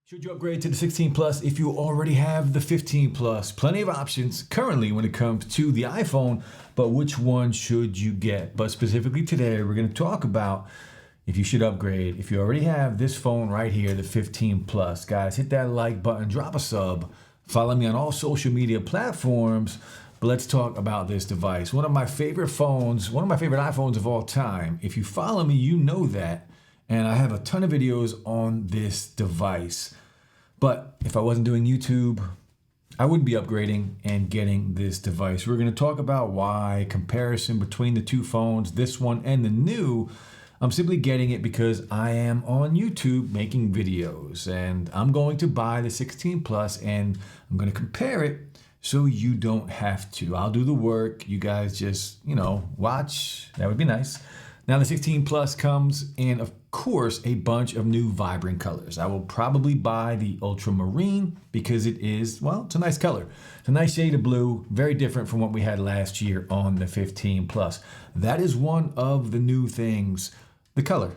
Should you upgrade to the 16 Plus if you already have the 15 Plus? Plenty of options currently when it comes to the iPhone, but which one should you get? But specifically today, we're going to talk about if you should upgrade. If you already have this phone right here, the 15 Plus. Guys, hit that like button, drop a sub, follow me on all social media platforms. But let's talk about this device. One of my favorite phones, one of my favorite iPhones of all time. If you follow me, you know that. And I have a ton of videos on this device. But if I wasn't doing YouTube, I wouldn't be upgrading and getting this device. We're going to talk about why, comparison between the two phones, this one and the new. I'm simply getting it because I am on YouTube making videos and I'm going to buy the 16 Plus and I'm going to compare it so you don't have to. I'll do the work. You guys just, watch. That would be nice. Now the 16 Plus comes in, of course, a bunch of new vibrant colors. I will probably buy the ultramarine because it is, well, it's a nice color. It's a nice shade of blue, very different from what we had last year on the 15 Plus. That is one of the new things, the color.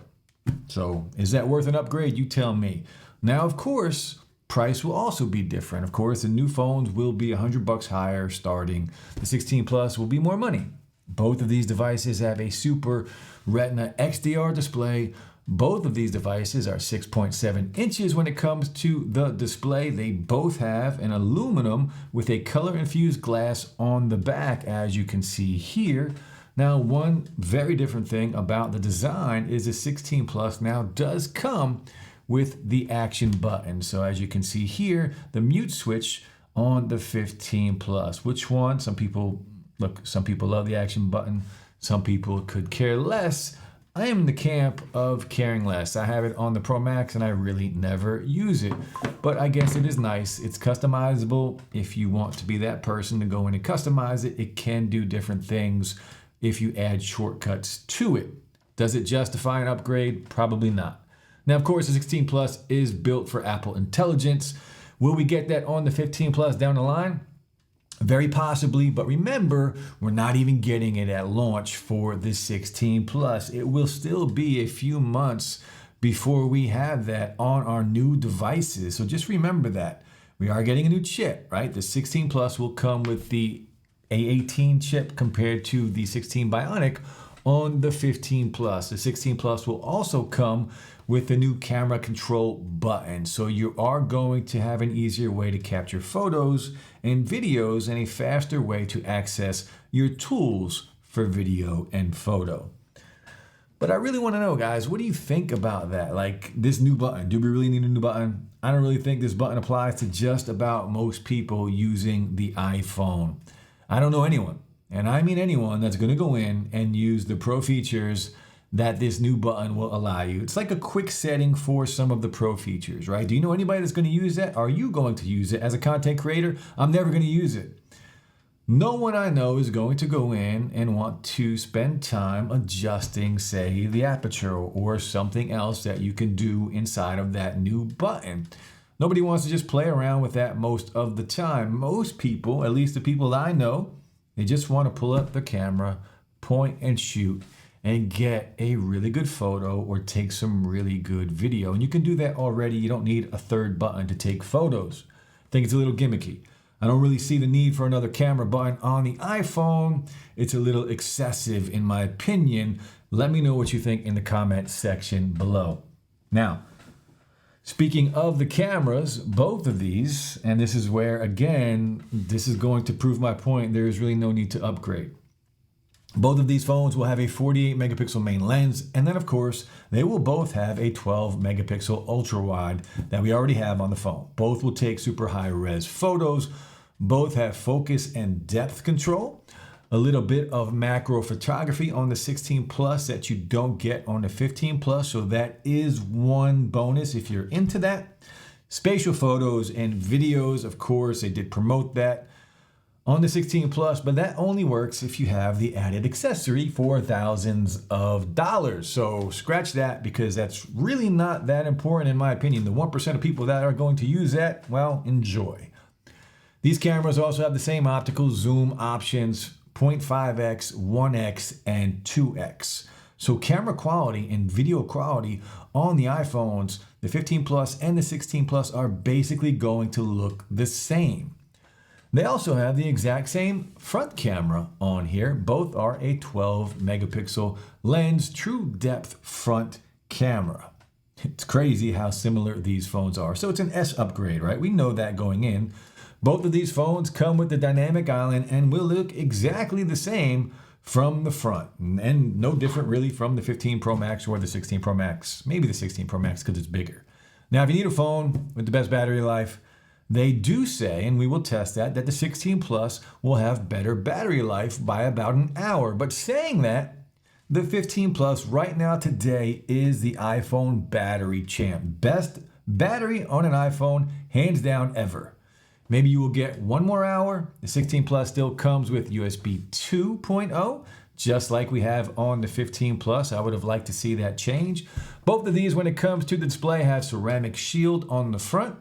So is that worth an upgrade? You tell me. Now, of course, price will also be different. Of course, the new phones will be $100 higher starting. The 16 Plus will be more money. Both of these devices have a Super Retina XDR display. Both of these devices are 6.7 inches when it comes to the display. They both have an aluminum with a color-infused glass on the back, as you can see here. Now, one very different thing about the design is the 16 Plus now does come with the action button. So as you can see here, the mute switch on the 15 Plus. Which one? Some people love the action button. Some people could care less. I am in the camp of caring less. I have it on the Pro Max and I really never use it. But I guess it is nice. It's customizable. If you want to be that person to go in and customize it, it can do different things if you add shortcuts to it. Does it justify an upgrade? Probably not. Now, of course, the 16 Plus is built for Apple Intelligence. Will we get that on the 15 Plus down the line? Very possibly, but remember, we're not even getting it at launch for the 16 Plus. It will still be a few months before we have that on our new devices. So just remember that. We are getting a new chip, right? The 16 Plus will come with the A18 chip compared to the 16 Bionic on the 15 Plus. The 16 Plus will also come with the new camera control button. So you are going to have an easier way to capture photos and videos and a faster way to access your tools for video and photo. But I really want to know, guys, what do you think about that? Like this new button, do we really need a new button? I don't really think this button applies to just about most people using the iPhone. I don't know anyone, and I mean anyone, that's going to go in and use the pro features that this new button will allow you. It's like a quick setting for some of the pro features, right? Do you know anybody that's going to use that? Are you going to use it? As a content creator, I'm never going to use it. No one I know is going to go in and want to spend time adjusting, say, the aperture or something else that you can do inside of that new button. Nobody wants to just play around with that most of the time. Most people, at least the people I know, they just want to pull up the camera, point and shoot, and get a really good photo or take some really good video. And you can do that already. You don't need a third button to take photos. I think it's a little gimmicky. I don't really see the need for another camera button on the iPhone. It's a little excessive in my opinion. Let me know what you think in the comment section below. Now, speaking of the cameras, both of these, and this is where, again, this is going to prove my point, there is really no need to upgrade. Both of these phones will have a 48 megapixel main lens, and then of course, they will both have a 12 megapixel ultra wide that we already have on the phone. Both will take super high res photos. Both have focus and depth control. A little bit of macro photography on the 16 Plus that you don't get on the 15 Plus, so that is one bonus if you're into that. Spatial photos and videos, of course, they did promote that on the 16 Plus, but that only works if you have the added accessory for thousands of dollars. So scratch that because that's really not that important in my opinion. The 1% of people that are going to use that, well, enjoy. These cameras also have the same optical zoom options, 0.5x, 1x, and 2x. So camera quality and video quality on the iPhones, the 15 Plus and the 16 Plus, are basically going to look the same. They also have the exact same front camera on here. Both are a 12 megapixel lens, true depth front camera. It's crazy how similar these phones are. So it's an S upgrade, right? We know that going in. Both of these phones come with the dynamic island and will look exactly the same from the front, and no different really from the 15 Pro Max or the 16 Pro Max. Maybe the 16 Pro Max because it's bigger. Now, if you need a phone with the best battery life, they do say, and we will test that the 16 Plus will have better battery life by about an hour. But saying that, the 15 Plus right now today is the iPhone battery champ. Best battery on an iPhone, hands down, ever. Maybe you will get one more hour. The 16 Plus still comes with USB 2.0, just like we have on the 15 Plus. I would have liked to see that change. Both of these, when it comes to the display, have ceramic shield on the front,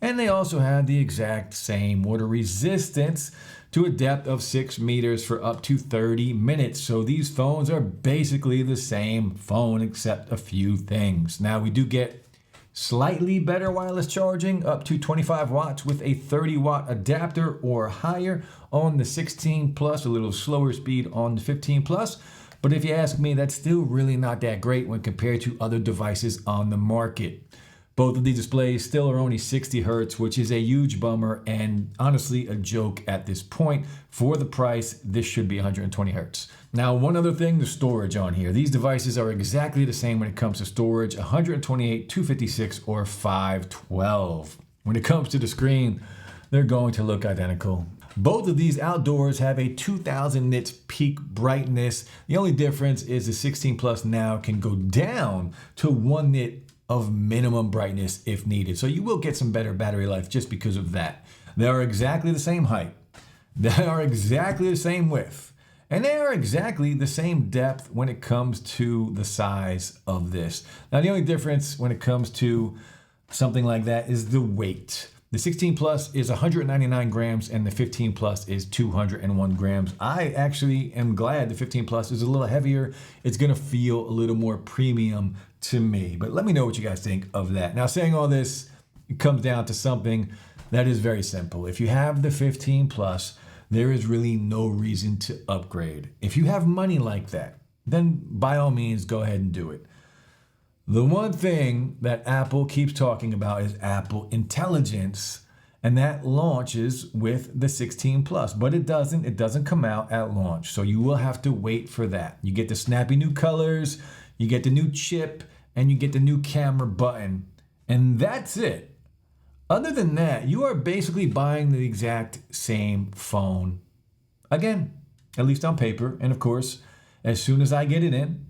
and they also have the exact same water resistance to a depth of 6 meters for up to 30 minutes. So these phones are basically the same phone except a few things. Now we do get slightly better wireless charging, up to 25 watts with a 30 watt adapter or higher on the 16 Plus, a little slower speed on the 15 Plus. But if you ask me, that's still really not that great when compared to other devices on the market. Both of these displays still are only 60 hertz, which is a huge bummer and honestly a joke at this point. For the price, this should be 120 hertz. Now, one other thing, the storage on here. These devices are exactly the same when it comes to storage, 128, 256, or 512. When it comes to the screen, they're going to look identical. Both of these outdoors have a 2000 nits peak brightness. The only difference is the 16 Plus now can go down to 1 nit of minimum brightness if needed. So you will get some better battery life just because of that. They are exactly the same height. They are exactly the same width. And they are exactly the same depth when it comes to the size of this. Now, the only difference when it comes to something like that is the weight. The 16 Plus is 199 grams and the 15 Plus is 201 grams. I actually am glad the 15 Plus is a little heavier. It's gonna feel a little more premium to me. But let me know what you guys think of that. Now, saying all this, it comes down to something that is very simple. If you have the 15 Plus, there is really no reason to upgrade. If you have money like that, then by all means, go ahead and do it. The one thing that Apple keeps talking about is Apple Intelligence, and that launches with the 16 Plus, but it doesn't come out at launch. So you will have to wait for that. You get the snappy new colors, you get the new chip, and you get the new camera button, and that's it. Other than that, you are basically buying the exact same phone again, at least on paper. And of course, as soon as I get it in,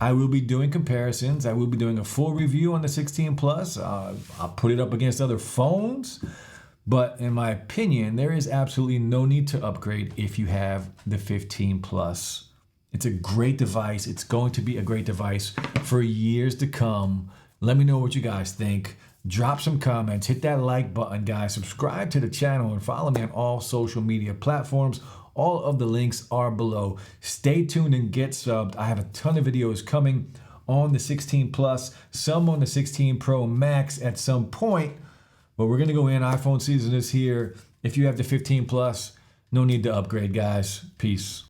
I will be doing comparisons. I will be doing a full review on the 16 Plus. I'll put it up against other phones. But in my opinion, there is absolutely no need to upgrade if you have the 15 Plus. It's a great device. It's going to be a great device for years to come. Let me know what you guys think. Drop some comments. Hit that like button, guys. Subscribe to the channel and follow me on all social media platforms. All of the links are below. Stay tuned and get subbed. I have a ton of videos coming on the 16 Plus, some on the 16 Pro Max at some point, but we're gonna go in. iPhone season is here. If you have the 15 Plus, no need to upgrade, guys. Peace.